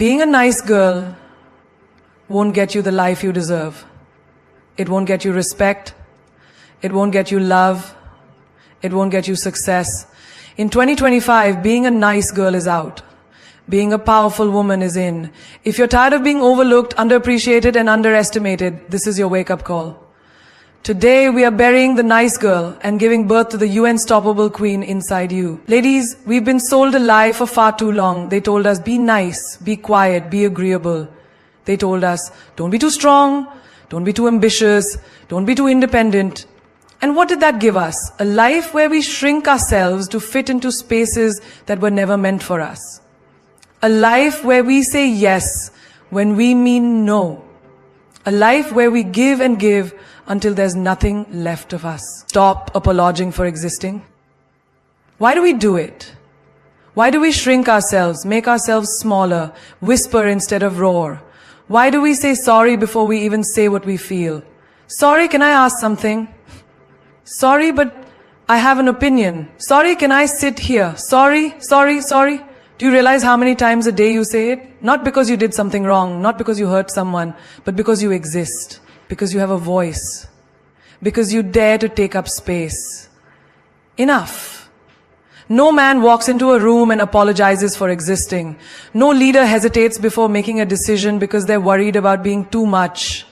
Being a nice girl won't get you the life you deserve. It won't get you respect. It won't get you love. It won't get you success. In 2025, being a nice girl is out. Being a powerful woman is in. If you're tired of being overlooked, underappreciated, and underestimated, this is your wake-up call. Today, we are burying the nice girl and giving birth to the unstoppable queen inside you. Ladies, we've been sold a lie for far too long. They told us, be nice, be quiet, be agreeable. They told us, don't be too strong, don't be too ambitious, don't be too independent. And what did that give us? A life where we shrink ourselves to fit into spaces that were never meant for us. A life where we say yes when we mean no. A life where we give and give until there's nothing left of us. Stop apologizing for existing. Why do we do it? Why do we shrink ourselves, make ourselves smaller, whisper instead of roar? Why do we say sorry before we even say what we feel? Sorry, can I ask something? Sorry, but I have an opinion. Sorry, can I sit here? Sorry. Do you realize how many times a day you say it? Not because you did something wrong, not because you hurt someone, but because you exist, because you have a voice, because you dare to take up space. Enough. No man walks into a room and apologizes for existing. No leader hesitates before making a decision because they're worried about being too much.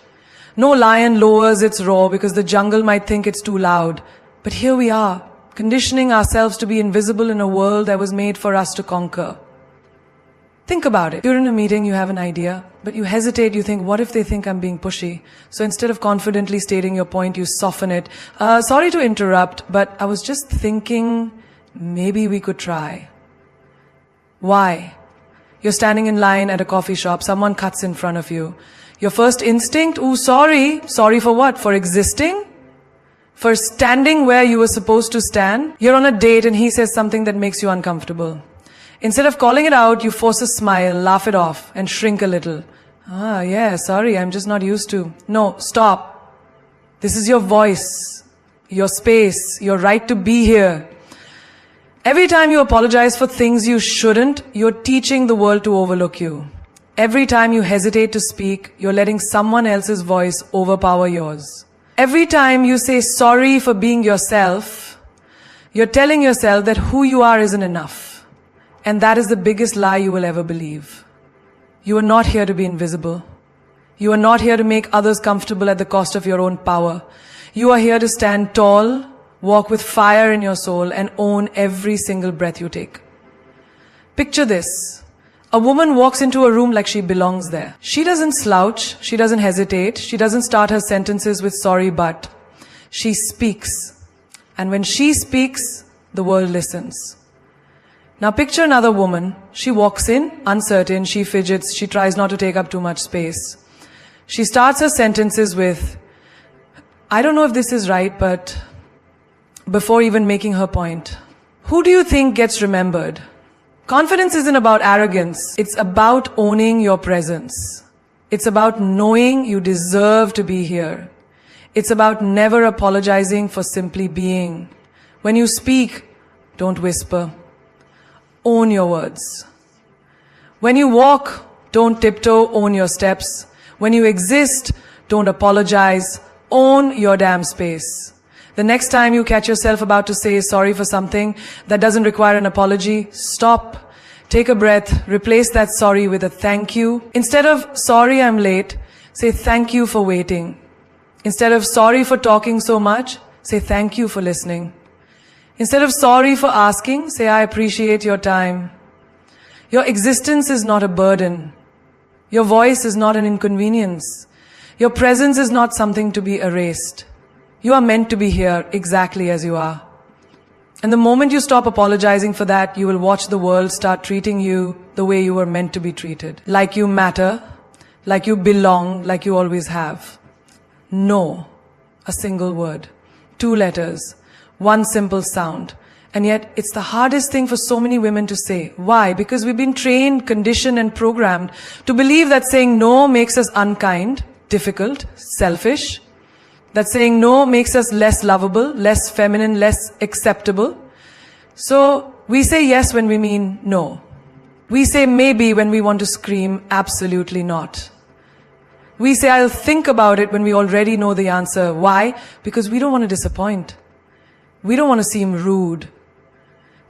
No lion lowers its roar because the jungle might think it's too loud. But here we are, conditioning ourselves to be invisible in a world that was made for us to conquer. Think about it. You're in a meeting, you have an idea, but you hesitate, you think, what if they think I'm being pushy? So instead of confidently stating your point, you soften it. Sorry to interrupt, but I was just thinking maybe we could try. Why? You're standing in line at a coffee shop, someone cuts in front of you. Your first instinct, ooh, sorry. Sorry for what? For existing? For standing where you were supposed to stand? You're on a date and he says something that makes you uncomfortable. Instead of calling it out, you force a smile, laugh it off, and shrink a little. Yeah, sorry, I'm just not used to. No, stop. This is your voice, your space, your right to be here. Every time you apologize for things you shouldn't, you're teaching the world to overlook you. Every time you hesitate to speak, you're letting someone else's voice overpower yours. Every time you say sorry for being yourself, you're telling yourself that who you are isn't enough. And that is the biggest lie you will ever believe. You are not here to be invisible. You are not here to make others comfortable at the cost of your own power. You are here to stand tall, walk with fire in your soul, and own every single breath you take. Picture this. A woman walks into a room like she belongs there. She doesn't slouch, she doesn't hesitate, she doesn't start her sentences with sorry but. She speaks. And when she speaks, the world listens. Now picture another woman. She walks in, uncertain, she fidgets, she tries not to take up too much space. She starts her sentences with, I don't know if this is right, but before even making her point. Who do you think gets remembered? Confidence isn't about arrogance. It's about owning your presence. It's about knowing you deserve to be here. It's about never apologizing for simply being. When you speak, don't whisper. Own your words. When you walk, don't tiptoe, own your steps. When you exist, don't apologize, own your damn space. The next time you catch yourself about to say sorry for something that doesn't require an apology, stop, take a breath, replace that sorry with a thank you. Instead of sorry I'm late, say thank you for waiting. Instead of sorry for talking so much, say thank you for listening. Instead of sorry for asking, say I appreciate your time. Your existence is not a burden. Your voice is not an inconvenience. Your presence is not something to be erased. You are meant to be here exactly as you are. And the moment you stop apologizing for that, you will watch the world start treating you the way you were meant to be treated. Like you matter, like you belong, like you always have. No. A single word. 2 letters. 1 simple sound. And yet, it's the hardest thing for so many women to say. Why? Because we've been trained, conditioned, and programmed to believe that saying no makes us unkind, difficult, selfish. That saying no makes us less lovable, less feminine, less acceptable. So, we say yes when we mean no. We say maybe when we want to scream absolutely not. We say I'll think about it when we already know the answer. Why? Because we don't want to disappoint. We don't want to seem rude.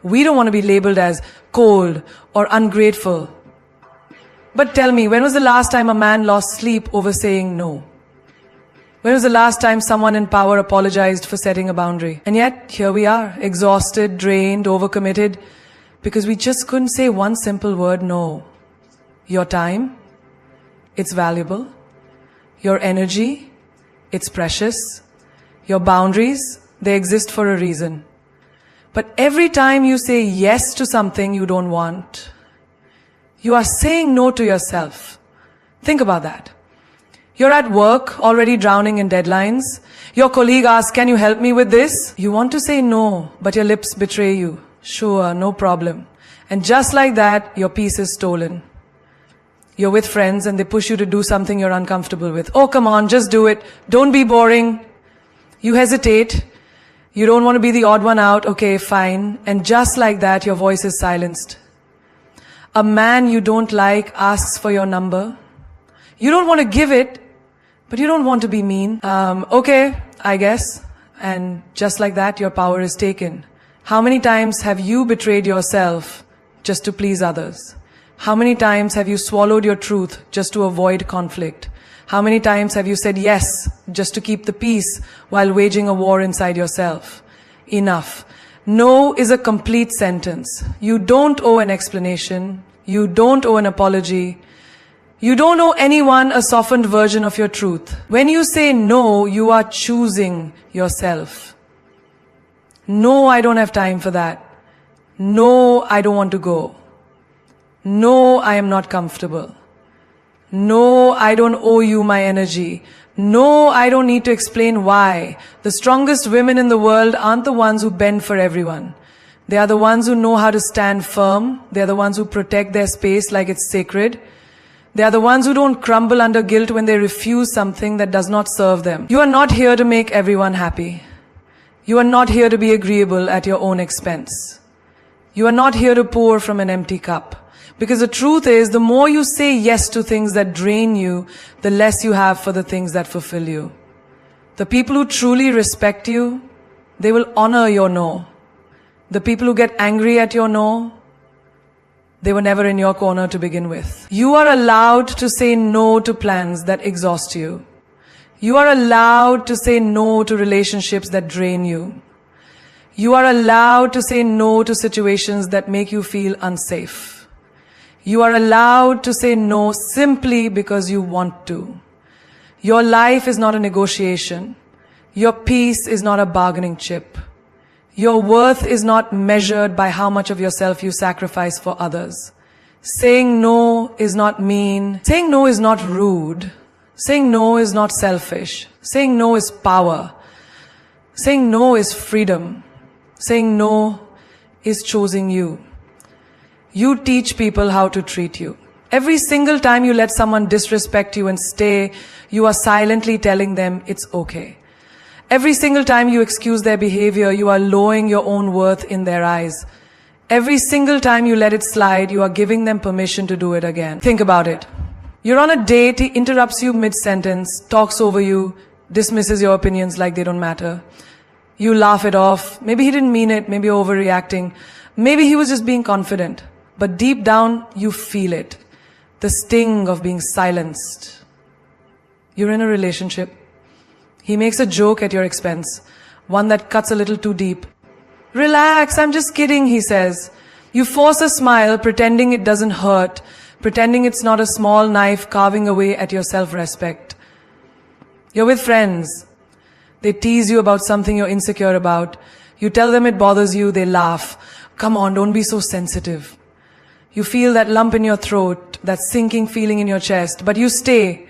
We don't want to be labeled as cold or ungrateful. But tell me, when was the last time a man lost sleep over saying no? When was the last time someone in power apologized for setting a boundary? And yet, here we are, exhausted, drained, overcommitted, because we just couldn't say one simple word, no. Your time, it's valuable. Your energy, it's precious. Your boundaries, they exist for a reason. But every time you say yes to something you don't want, you are saying no to yourself. Think about that. You're at work, already drowning in deadlines. Your colleague asks, can you help me with this? You want to say no, but your lips betray you. Sure, no problem. And just like that, your peace is stolen. You're with friends and they push you to do something you're uncomfortable with. Oh, come on, just do it. Don't be boring. You hesitate. You don't want to be the odd one out. Okay, fine. And just like that, your voice is silenced. A man you don't like asks for your number. You don't want to give it, but you don't want to be mean. Okay, I guess. And just like that, your power is taken. How many times have you betrayed yourself just to please others? How many times have you swallowed your truth just to avoid conflict? How many times have you said yes just to keep the peace while waging a war inside yourself? Enough. No is a complete sentence. You don't owe an explanation. You don't owe an apology. You don't owe anyone a softened version of your truth. When you say no, you are choosing yourself. No, I don't have time for that. No, I don't want to go. No, I am not comfortable. No, I don't owe you my energy. No, I don't need to explain why. The strongest women in the world aren't the ones who bend for everyone. They are the ones who know how to stand firm. They are the ones who protect their space like it's sacred. They are the ones who don't crumble under guilt when they refuse something that does not serve them. You are not here to make everyone happy. You are not here to be agreeable at your own expense. You are not here to pour from an empty cup. Because the truth is, the more you say yes to things that drain you, the less you have for the things that fulfill you. The people who truly respect you, they will honor your no. The people who get angry at your no, they were never in your corner to begin with. You are allowed to say no to plans that exhaust you. You are allowed to say no to relationships that drain you. You are allowed to say no to situations that make you feel unsafe. You are allowed to say no simply because you want to. Your life is not a negotiation. Your peace is not a bargaining chip. Your worth is not measured by how much of yourself you sacrifice for others. Saying no is not mean. Saying no is not rude. Saying no is not selfish. Saying no is power. Saying no is freedom. Saying no is choosing you. You teach people how to treat you. Every single time you let someone disrespect you and stay, you are silently telling them it's okay. Every single time you excuse their behavior, you are lowering your own worth in their eyes. Every single time you let it slide, you are giving them permission to do it again. Think about it. You're on a date, he interrupts you mid-sentence, talks over you, dismisses your opinions like they don't matter. You laugh it off. Maybe he didn't mean it, maybe you're overreacting. Maybe he was just being confident. But deep down, you feel it. The sting of being silenced. You're in a relationship. He makes a joke at your expense, one that cuts a little too deep. Relax, I'm just kidding, he says. You force a smile, pretending it doesn't hurt, pretending it's not a small knife carving away at your self-respect. You're with friends. They tease you about something you're insecure about. You tell them it bothers you, they laugh. Come on, don't be so sensitive. You feel that lump in your throat, that sinking feeling in your chest, but you stay.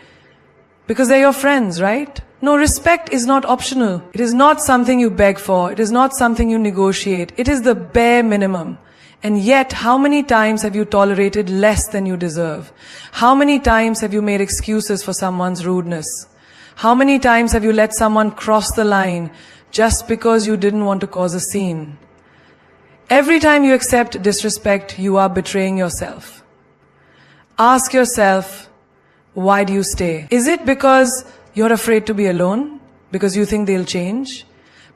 Because they're your friends, right? No, respect is not optional. It is not something you beg for. It is not something you negotiate. It is the bare minimum. And yet, how many times have you tolerated less than you deserve? How many times have you made excuses for someone's rudeness? How many times have you let someone cross the line just because you didn't want to cause a scene? Every time you accept disrespect, you are betraying yourself. Ask yourself, why do you stay? Is it because you're afraid to be alone? Because you think they'll change?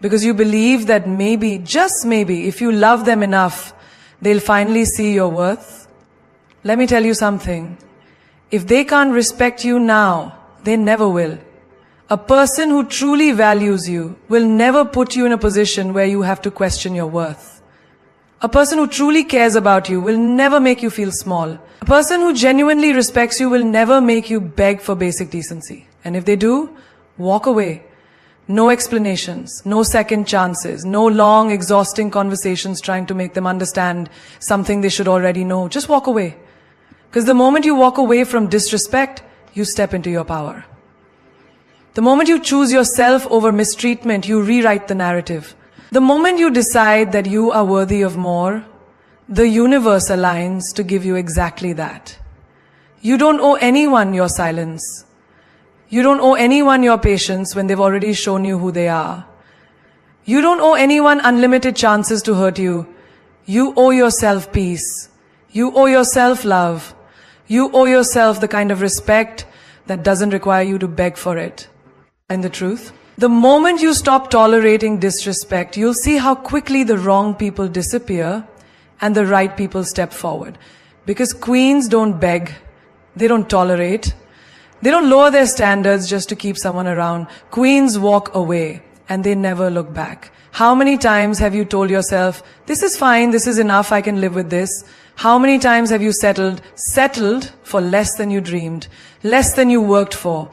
Because you believe that maybe, just maybe, if you love them enough, they'll finally see your worth? Let me tell you something. If they can't respect you now, they never will. A person who truly values you will never put you in a position where you have to question your worth. A person who truly cares about you will never make you feel small. A person who genuinely respects you will never make you beg for basic decency. And if they do, walk away. No explanations, no second chances, no long, exhausting conversations trying to make them understand something they should already know. Just walk away. Because the moment you walk away from disrespect, you step into your power. The moment you choose yourself over mistreatment, you rewrite the narrative. The moment you decide that you are worthy of more, the universe aligns to give you exactly that. You don't owe anyone your silence. You don't owe anyone your patience when they've already shown you who they are. You don't owe anyone unlimited chances to hurt you. You owe yourself peace. You owe yourself love. You owe yourself the kind of respect that doesn't require you to beg for it. And the truth? The moment you stop tolerating disrespect, you'll see how quickly the wrong people disappear and the right people step forward. Because queens don't beg. They don't tolerate. They don't lower their standards just to keep someone around. Queens walk away and they never look back. How many times have you told yourself, this is fine, this is enough, I can live with this? How many times have you settled for less than you dreamed, less than you worked for,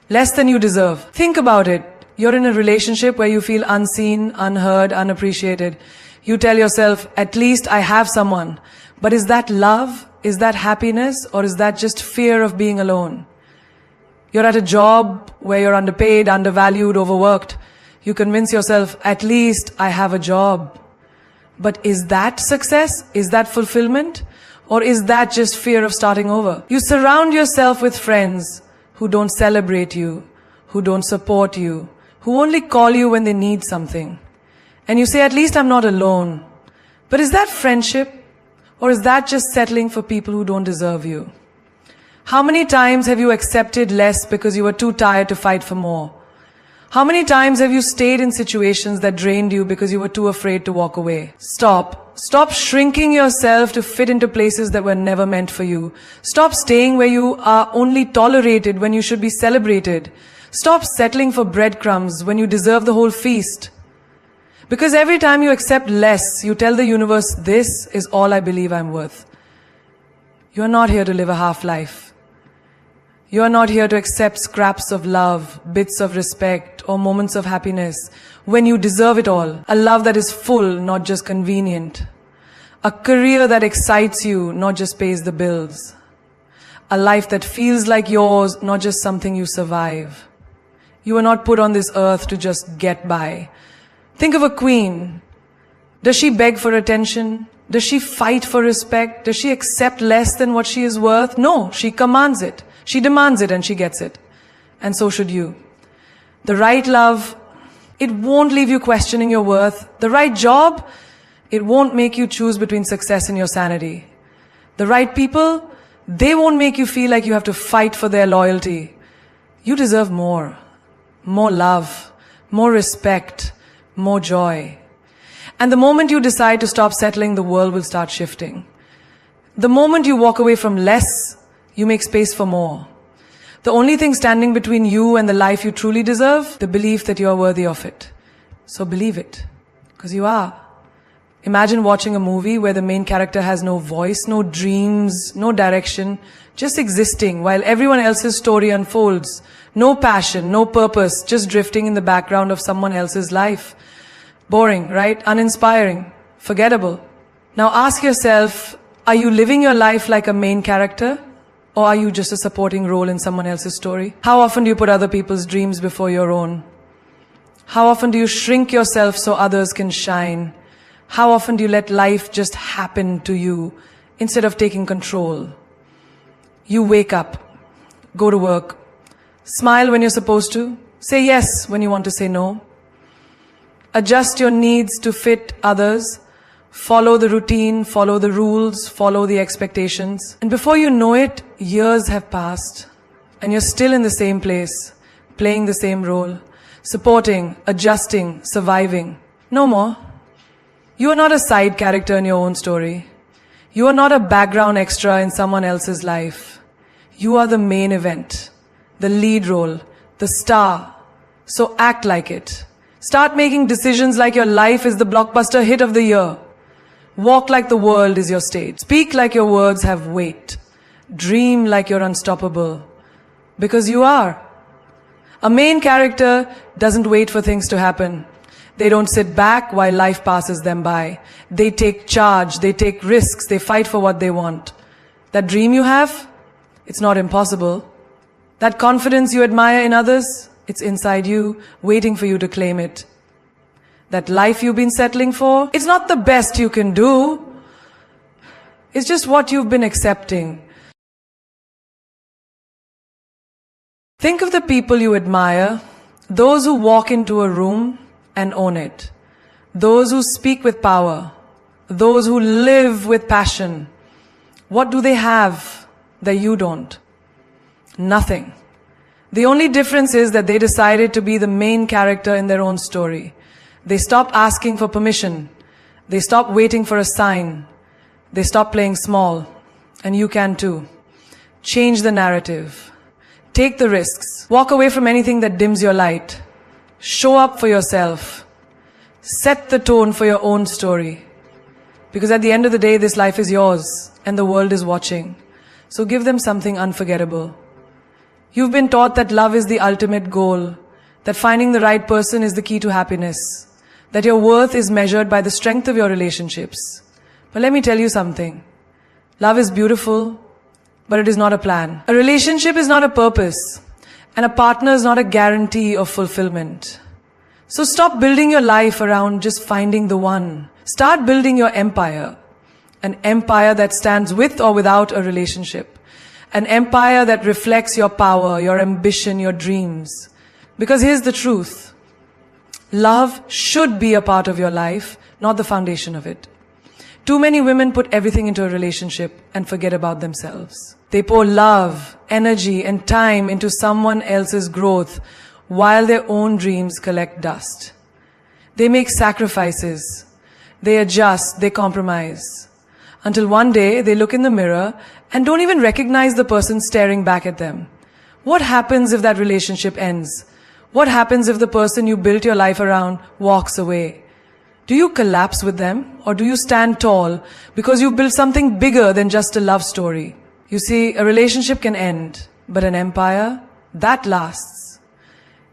less than you deserve? Think about it. You're in a relationship where you feel unseen, unheard, unappreciated. You tell yourself, at least I have someone. But is that love? Is that happiness? Or is that just fear of being alone? You're at a job where you're underpaid, undervalued, overworked. You convince yourself, at least I have a job. But is that success? Is that fulfillment? Or is that just fear of starting over? You surround yourself with friends who don't celebrate you, who don't support you, who only call you when they need something. And you say, at least I'm not alone. But is that friendship? Or is that just settling for people who don't deserve you? How many times have you accepted less because you were too tired to fight for more? How many times have you stayed in situations that drained you because you were too afraid to walk away? Stop. Stop shrinking yourself to fit into places that were never meant for you. Stop staying where you are only tolerated when you should be celebrated. Stop settling for breadcrumbs when you deserve the whole feast. Because every time you accept less, you tell the universe, this is all I believe I'm worth. You are not here to live a half life. You are not here to accept scraps of love, bits of respect, or moments of happiness when you deserve it all. A love that is full, not just convenient. A career that excites you, not just pays the bills. A life that feels like yours, not just something you survive. You are not put on this earth to just get by. Think of a queen. Does she beg for attention? Does she fight for respect? Does she accept less than what she is worth? No, she commands it. She demands it and she gets it. And so should you. The right love, it won't leave you questioning your worth. The right job, it won't make you choose between success and your sanity. The right people, they won't make you feel like you have to fight for their loyalty. You deserve more. More love. More respect. More joy. And the moment you decide to stop settling, the world will start shifting. The moment you walk away from less, you make space for more. The only thing standing between you and the life you truly deserve, the belief that you are worthy of it. So believe it, because you are. Imagine watching a movie where the main character has no voice, no dreams, no direction, just existing while everyone else's story unfolds. No passion, no purpose, just drifting in the background of someone else's life. Boring, right? Uninspiring, forgettable. Now ask yourself, are you living your life like a main character? Or are you just a supporting role in someone else's story? How often do you put other people's dreams before your own? How often do you shrink yourself so others can shine? How often do you let life just happen to you instead of taking control? You wake up, go to work, smile when you're supposed to, say yes when you want to say no. Adjust your needs to fit others, follow the routine, follow the rules, follow the expectations. And before you know it, years have passed and you're still in the same place, playing the same role, supporting, adjusting, surviving. No more. You are not a side character in your own story. You are not a background extra in someone else's life. You are the main event, the lead role, the star. So act like it. Start making decisions like your life is the blockbuster hit of the year. Walk like the world is your stage. Speak like your words have weight. Dream like you're unstoppable. Because you are. A main character doesn't wait for things to happen. They don't sit back while life passes them by. They take charge, they take risks, they fight for what they want. That dream you have, it's not impossible. That confidence you admire in others, it's inside you, waiting for you to claim it. That life you've been settling for, it's not the best you can do. It's just what you've been accepting. Think of the people you admire, those who walk into a room and own it. Those who speak with power. Those who live with passion. What do they have that you don't? Nothing. The only difference is that they decided to be the main character in their own story. They stopped asking for permission. They stopped waiting for a sign. They stopped playing small. And you can too. Change the narrative. Take the risks. Walk away from anything that dims your light. Show up for yourself. Set the tone for your own story. Because at the end of the day, this life is yours and the world is watching. So give them something unforgettable. You've been taught that love is the ultimate goal, that finding the right person is the key to happiness, that your worth is measured by the strength of your relationships. But let me tell you something. Love is beautiful, but it is not a plan. A relationship is not a purpose. And a partner is not a guarantee of fulfillment. So stop building your life around just finding the one. Start building your empire. An empire that stands with or without a relationship. An empire that reflects your power, your ambition, your dreams. Because here's the truth. Love should be a part of your life, not the foundation of it. Too many women put everything into a relationship and forget about themselves. They pour love, energy, and time into someone else's growth while their own dreams collect dust. They make sacrifices. They adjust. They compromise. Until one day they look in the mirror and don't even recognize the person staring back at them. What happens if that relationship ends? What happens if the person you built your life around walks away? Do you collapse with them or do you stand tall because you built something bigger than just a love story? You see, a relationship can end, but an empire, that lasts.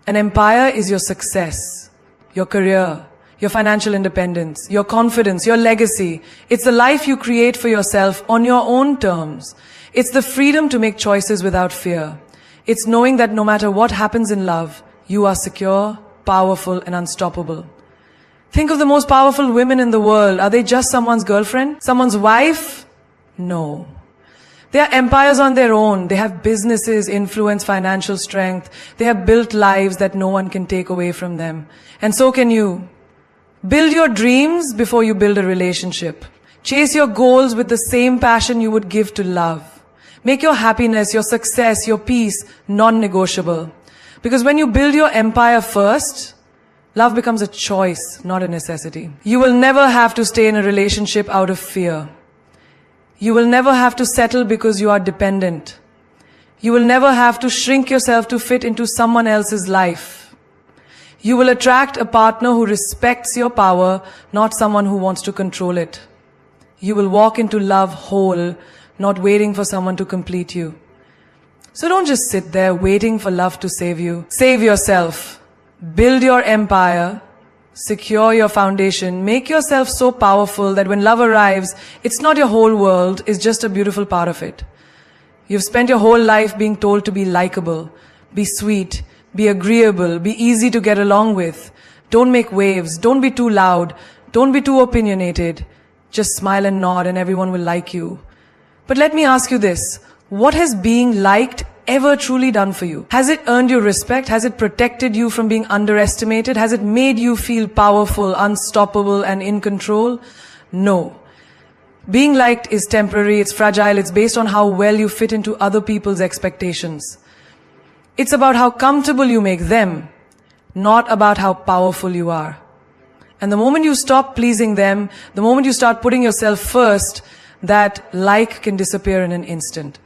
An empire is your success, your career, your financial independence, your confidence, your legacy. It's the life you create for yourself on your own terms. It's the freedom to make choices without fear. It's knowing that no matter what happens in love, you are secure, powerful, and unstoppable. Think of the most powerful women in the world. Are they just someone's girlfriend? Someone's wife? No. They are empires on their own. They have businesses, influence, financial strength. They have built lives that no one can take away from them. And so can you. Build your dreams before you build a relationship. Chase your goals with the same passion you would give to love. Make your happiness, your success, your peace non-negotiable. Because when you build your empire first, love becomes a choice, not a necessity. You will never have to stay in a relationship out of fear. You will never have to settle because you are dependent. You will never have to shrink yourself to fit into someone else's life. You will attract a partner who respects your power, not someone who wants to control it. You will walk into love whole, not waiting for someone to complete you. So don't just sit there waiting for love to save you. Save yourself. Build your empire. Secure your foundation. Make yourself so powerful that when love arrives, it's not your whole world, it's just a beautiful part of it. You've spent your whole life being told to be likable, be sweet, be agreeable, be easy to get along with. Don't make waves. Don't be too loud. Don't be too opinionated. Just smile and nod and everyone will like you. But let me ask you this. What has being liked ever truly done for you? Has it earned you respect? Has it protected you from being underestimated? Has it made you feel powerful, unstoppable, and in control? No. Being liked is temporary, it's fragile, it's based on how well you fit into other people's expectations. It's about how comfortable you make them, not about how powerful you are. And the moment you stop pleasing them, the moment you start putting yourself first, that like can disappear in an instant.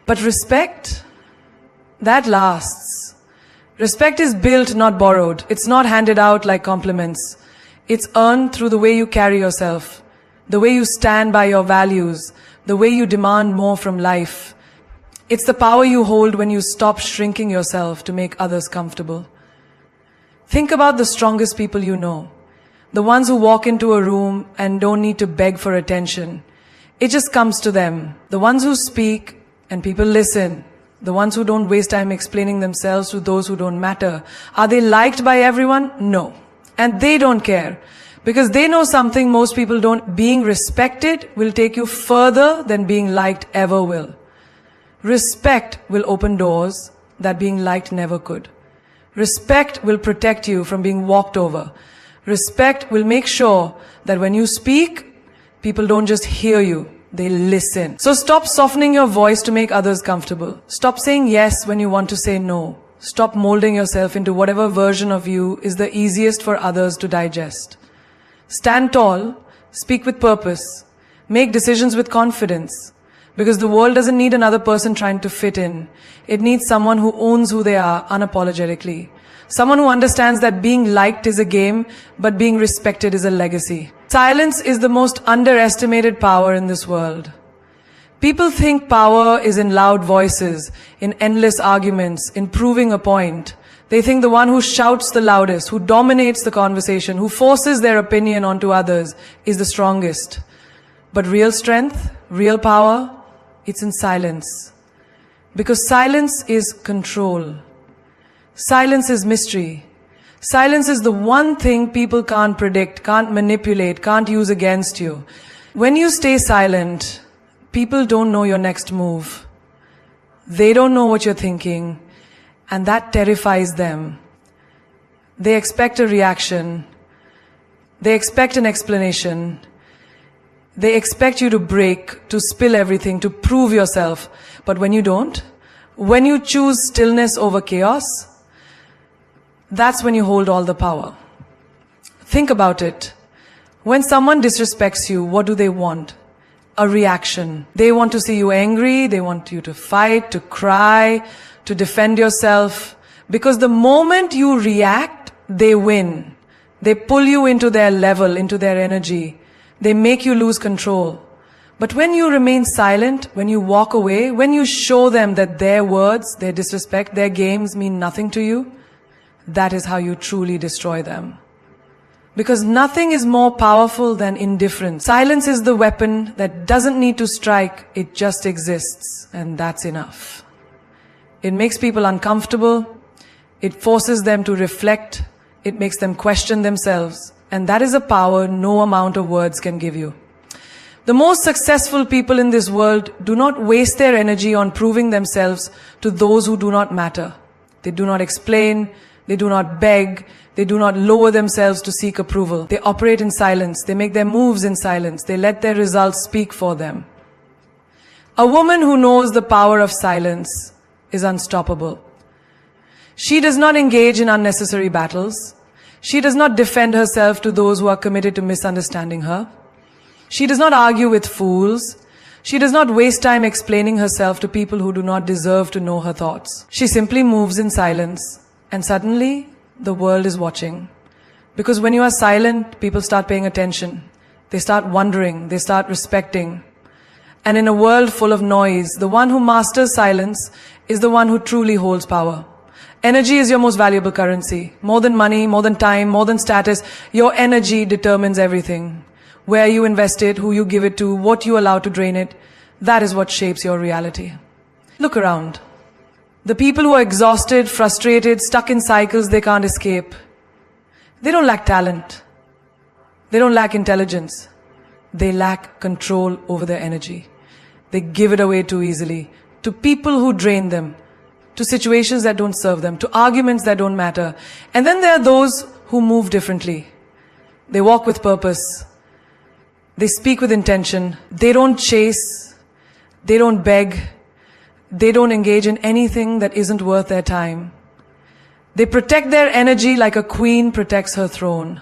But respect, that lasts. Respect is built, not borrowed. It's not handed out like compliments. It's earned through the way you carry yourself, the way you stand by your values, the way you demand more from life. It's the power you hold when you stop shrinking yourself to make others comfortable. Think about the strongest people you know. The ones who walk into a room and don't need to beg for attention. It just comes to them. The ones who speak and people listen. The ones who don't waste time explaining themselves to those who don't matter. Are they liked by everyone? No. And they don't care. Because they know something most people don't. Being respected will take you further than being liked ever will. Respect will open doors that being liked never could. Respect will protect you from being walked over. Respect will make sure that when you speak, people don't just hear you, they listen. So stop softening your voice to make others comfortable. Stop saying yes when you want to say no. Stop molding yourself into whatever version of you is the easiest for others to digest. Stand tall, speak with purpose, make decisions with confidence. Because the world doesn't need another person trying to fit in. It needs someone who owns who they are unapologetically. Someone who understands that being liked is a game, but being respected is a legacy. Silence is the most underestimated power in this world. People think power is in loud voices, in endless arguments, in proving a point. They think the one who shouts the loudest, who dominates the conversation, who forces their opinion onto others is the strongest. But real strength, real power, it's in silence. Because silence is control. Silence is mystery. Silence is the one thing people can't predict, can't manipulate, can't use against you. When you stay silent, people don't know your next move. They don't know what you're thinking, and that terrifies them. They expect a reaction. They expect an explanation. They expect you to break, to spill everything, to prove yourself. But when you don't, when you choose stillness over chaos, that's when you hold all the power. Think about it. When someone disrespects you, what do they want? A reaction. They want to see you angry, they want you to fight, to cry, to defend yourself. Because the moment you react, they win. They pull you into their level, into their energy. They make you lose control. But when you remain silent, when you walk away, when you show them that their words, their disrespect, their games mean nothing to you, that is how you truly destroy them. Because nothing is more powerful than indifference. Silence is the weapon that doesn't need to strike, it just exists, and that's enough. It makes people uncomfortable, it forces them to reflect, it makes them question themselves. And that is a power no amount of words can give you. The most successful people in this world do not waste their energy on proving themselves to those who do not matter. They do not explain, they do not beg, they do not lower themselves to seek approval. They operate in silence, they make their moves in silence, they let their results speak for them. A woman who knows the power of silence is unstoppable. She does not engage in unnecessary battles. She does not defend herself to those who are committed to misunderstanding her. She does not argue with fools. She does not waste time explaining herself to people who do not deserve to know her thoughts. She simply moves in silence, and suddenly the world is watching. Because when you are silent, people start paying attention. They start wondering, they start respecting. And in a world full of noise, the one who masters silence is the one who truly holds power. Energy is your most valuable currency. More than money, more than time, more than status, your energy determines everything. Where you invest it, who you give it to, what you allow to drain it, that is what shapes your reality. Look around. The people who are exhausted, frustrated, stuck in cycles they can't escape, they don't lack talent. They don't lack intelligence. They lack control over their energy. They give it away too easily to people who drain them, to situations that don't serve them, to arguments that don't matter. And then there are those who move differently. They walk with purpose. They speak with intention. They don't chase. They don't beg. They don't engage in anything that isn't worth their time. They protect their energy like a queen protects her throne.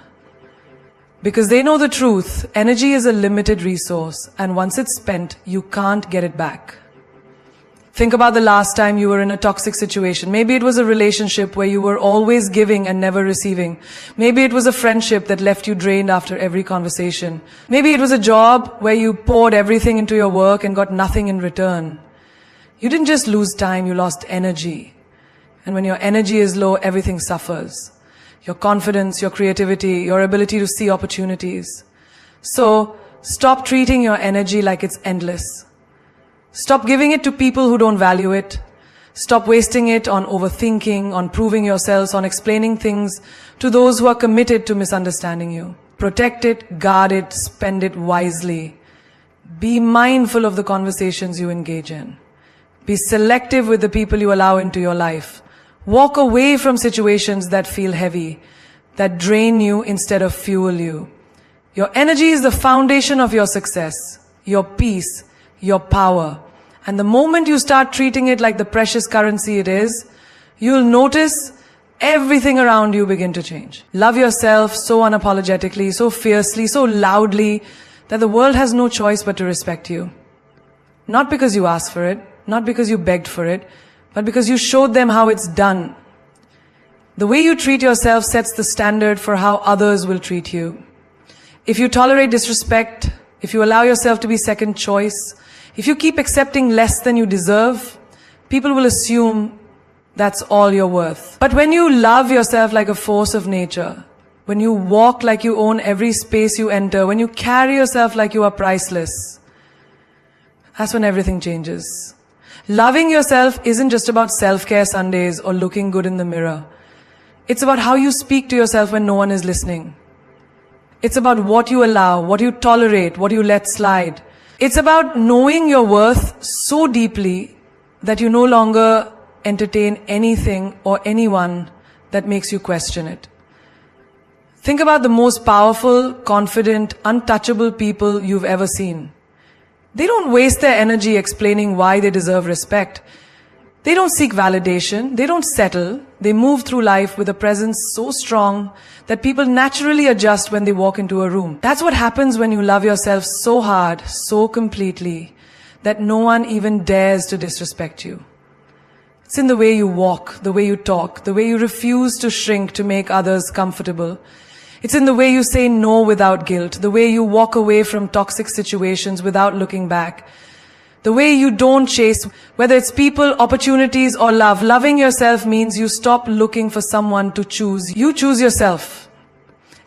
Because they know the truth, energy is a limited resource, and once it's spent, you can't get it back. Think about the last time you were in a toxic situation. Maybe it was a relationship where you were always giving and never receiving. Maybe it was a friendship that left you drained after every conversation. Maybe it was a job where you poured everything into your work and got nothing in return. You didn't just lose time, you lost energy. And when your energy is low, everything suffers. Your confidence, your creativity, your ability to see opportunities. So, stop treating your energy like it's endless. Stop giving it to people who don't value it. Stop wasting it on overthinking, on proving yourselves, on explaining things to those who are committed to misunderstanding you. Protect it, guard it, spend it wisely. Be mindful of the conversations you engage in. Be selective with the people you allow into your life. Walk away from situations that feel heavy, that drain you instead of fuel you. Your energy is the foundation of your success, your peace, your power. And the moment you start treating it like the precious currency it is, you'll notice everything around you begin to change. Love yourself so unapologetically, so fiercely, so loudly, that the world has no choice but to respect you. Not because you asked for it, not because you begged for it, but because you showed them how it's done. The way you treat yourself sets the standard for how others will treat you. If you tolerate disrespect, if you allow yourself to be second choice, if you keep accepting less than you deserve, people will assume that's all you're worth. But when you love yourself like a force of nature, when you walk like you own every space you enter, when you carry yourself like you are priceless, that's when everything changes. Loving yourself isn't just about self-care Sundays or looking good in the mirror. It's about how you speak to yourself when no one is listening. It's about what you allow, what you tolerate, what you let slide. It's about knowing your worth so deeply that you no longer entertain anything or anyone that makes you question it. Think about the most powerful, confident, untouchable people you've ever seen. They don't waste their energy explaining why they deserve respect. They don't seek validation. They don't settle. They move through life with a presence so strong that people naturally adjust when they walk into a room. That's what happens when you love yourself so hard, so completely, that no one even dares to disrespect you. It's in the way you walk, the way you talk, the way you refuse to shrink to make others comfortable. It's in the way you say no without guilt, the way you walk away from toxic situations without looking back, the way you don't chase, whether it's people, opportunities, or love. Loving yourself means you stop looking for someone to choose. You choose yourself.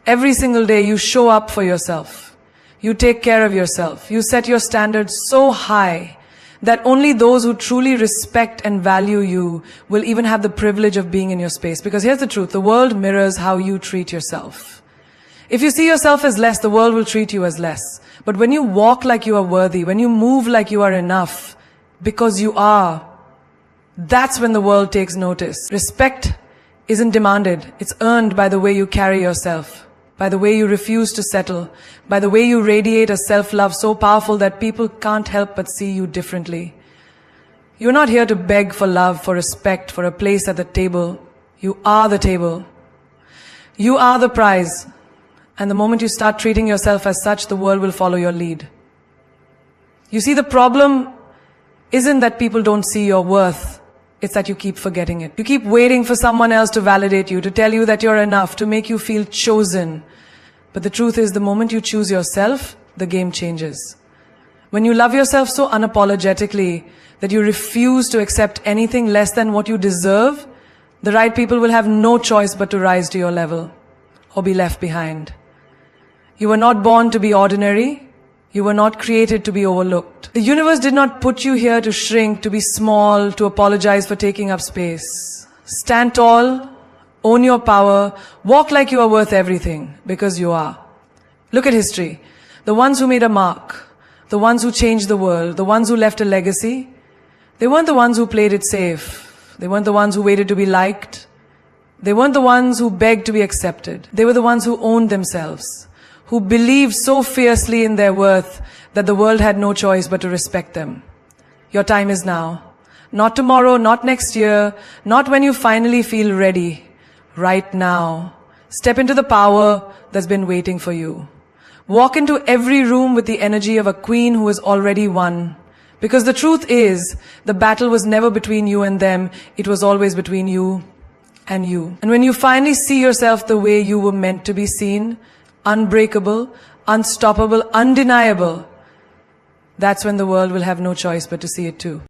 Every single day you show up for yourself. You take care of yourself. You set your standards so high that only those who truly respect and value you will even have the privilege of being in your space. Because here's the truth, the world mirrors how you treat yourself. If you see yourself as less, the world will treat you as less. But when you walk like you are worthy, when you move like you are enough, because you are, that's when the world takes notice. Respect isn't demanded. It's earned by the way you carry yourself, by the way you refuse to settle, by the way you radiate a self-love so powerful that people can't help but see you differently. You're not here to beg for love, for respect, for a place at the table. You are the table. You are the prize. And the moment you start treating yourself as such, the world will follow your lead. You see, the problem isn't that people don't see your worth. It's that you keep forgetting it. You keep waiting for someone else to validate you, to tell you that you're enough, to make you feel chosen. But the truth is, the moment you choose yourself, the game changes. When you love yourself so unapologetically that you refuse to accept anything less than what you deserve, the right people will have no choice but to rise to your level or be left behind. You were not born to be ordinary. You were not created to be overlooked. The universe did not put you here to shrink, to be small, to apologize for taking up space. Stand tall, own your power, walk like you are worth everything, because you are. Look at history. The ones who made a mark, the ones who changed the world, the ones who left a legacy, they weren't the ones who played it safe. They weren't the ones who waited to be liked. They weren't the ones who begged to be accepted. They were the ones who owned themselves, who believed so fiercely in their worth that the world had no choice but to respect them. Your time is now. Not tomorrow, not next year, not when you finally feel ready. Right now. Step into the power that's been waiting for you. Walk into every room with the energy of a queen who has already won. Because the truth is, the battle was never between you and them, it was always between you and you. And when you finally see yourself the way you were meant to be seen, unbreakable, unstoppable, undeniable, that's when the world will have no choice but to see it too.